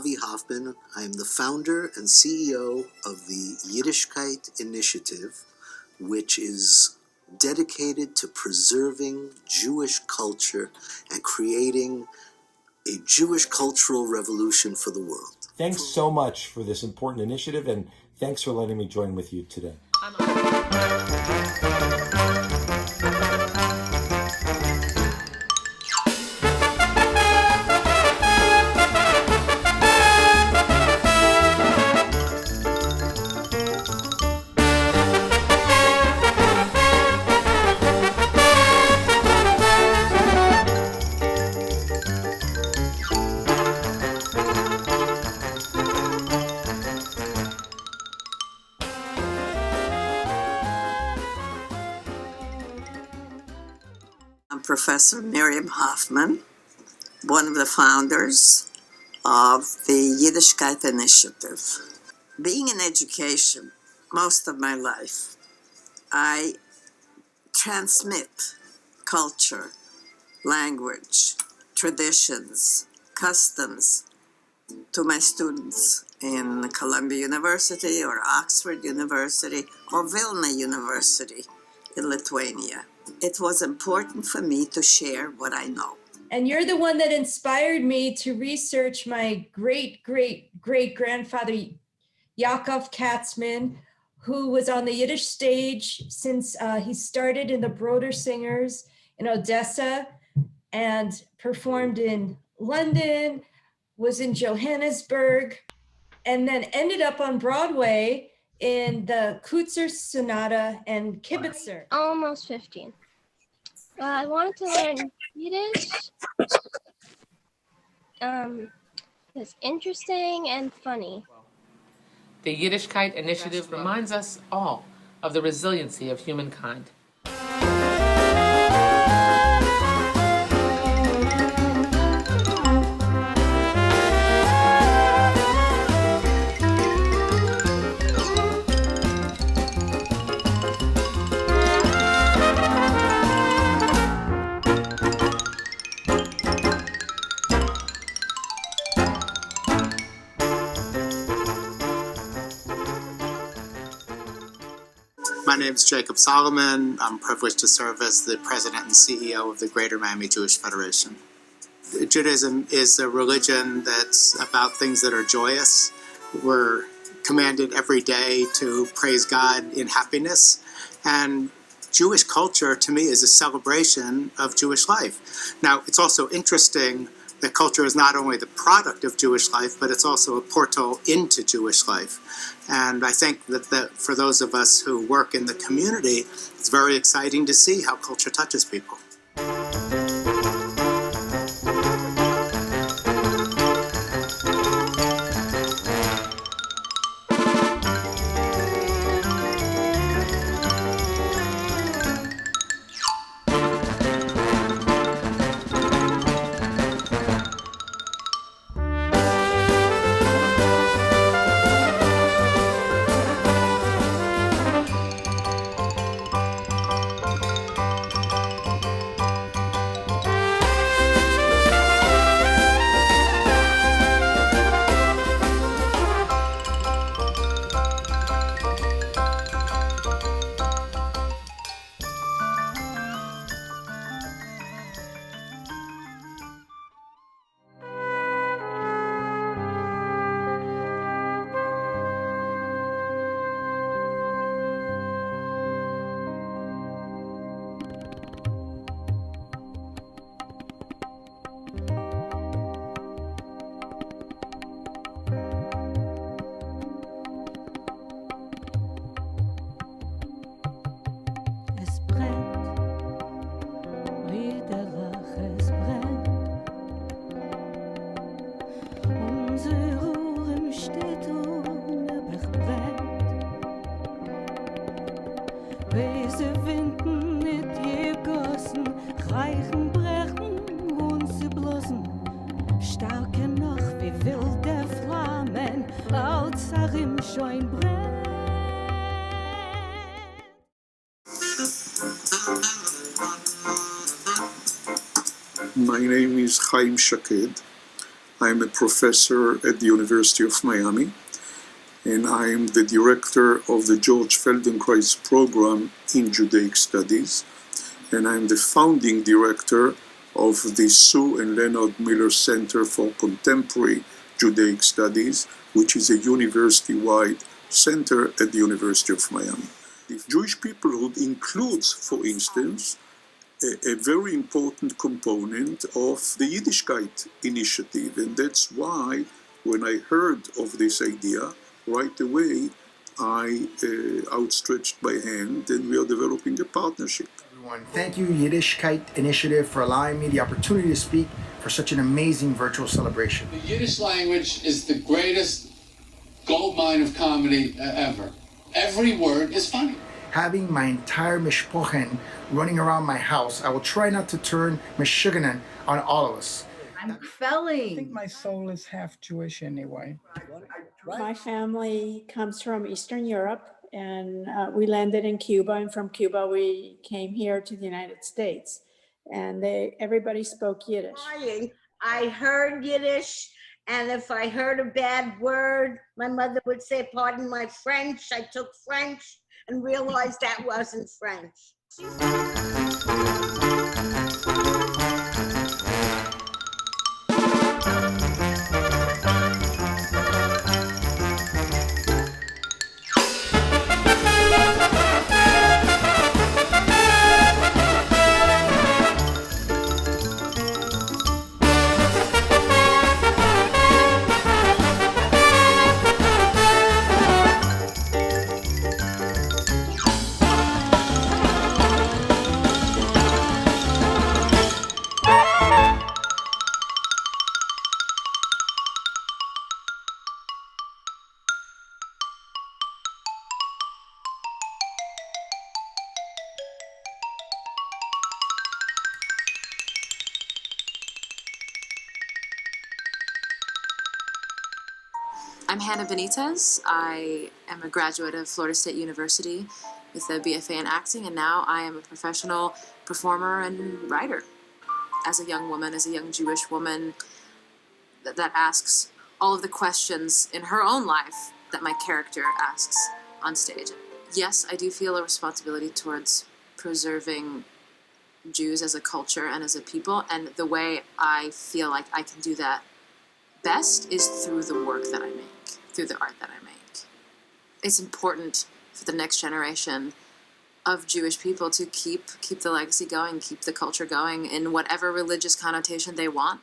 Avi Hoffman. I am the founder and CEO of the Yiddishkeit Initiative, which is dedicated to preserving Jewish culture and creating a Jewish cultural revolution for the world. Thanks so much for this important initiative, and thanks for letting me join with you today. I'm Professor Miriam Hoffman, one of the founders of the Yiddishkeit Initiative. Being in education most of my life, I transmit culture, language, traditions, customs to my students in Columbia University or Oxford University or Vilna University in Lithuania. It was important for me to share what I know. And you're the one that inspired me to research my great-great-great-grandfather, Yaakov Katzman, who was on the Yiddish stage since he started in the Broder Singers in Odessa and performed in London, was in Johannesburg, and then ended up on Broadway in the Kutzer Sonata and Kibitzer. Almost 15. I wanted to learn Yiddish. It's interesting and funny. The Yiddishkeit Initiative reminds us all of the resiliency of humankind. My name is Jacob Solomon. I'm privileged to serve as the president and CEO of the Greater Miami Jewish Federation. Judaism is a religion that's about things that are joyous. We're commanded every day to praise God in happiness. And Jewish culture, to me, is a celebration of Jewish life. Now, it's also interesting that culture is not only the product of Jewish life, but it's also a portal into Jewish life. And I think that for those of us who work in the community, it's very exciting to see how culture touches people. My name is Haim Shkur. I'm a professor at the University of Miami, and I'm the director of the George Feldenkrais program in Judaic Studies, and I'm the founding director of the Sue and Leonard Miller Center for Contemporary Judaic Studies, which is a university-wide center at the University of Miami. The Jewish peoplehood includes, for instance, a very important component of the Yiddishkeit initiative, and that's why when I heard of this idea, right away I outstretched my hand, and we are developing a partnership. Everyone, thank you Yiddishkeit Initiative for allowing me the opportunity to speak for such an amazing virtual celebration. The Yiddish language is the greatest goldmine of comedy ever. Every word is funny. Having my entire mishpochen running around my house, I will try not to turn mishuganan on all of us. I'm felling. I think my soul is half Jewish anyway. My family comes from Eastern Europe, and we landed in Cuba, and from Cuba we came here to the United States, and everybody spoke Yiddish. I heard Yiddish, and if I heard a bad word, my mother would say, "Pardon my French." I took French and realized that wasn't French. I'm Hanna Benitez. I am a graduate of Florida State University with a BFA in acting, and now I am a professional performer and writer. As a young woman, as a young Jewish woman that asks all of the questions in her own life that my character asks on stage. Yes, I do feel a responsibility towards preserving Jews as a culture and as a people, and the way I feel like I can do that best is through the work that I make, through the art that I make. It's important for the next generation of Jewish people to keep the legacy going, keep the culture going in whatever religious connotation they want.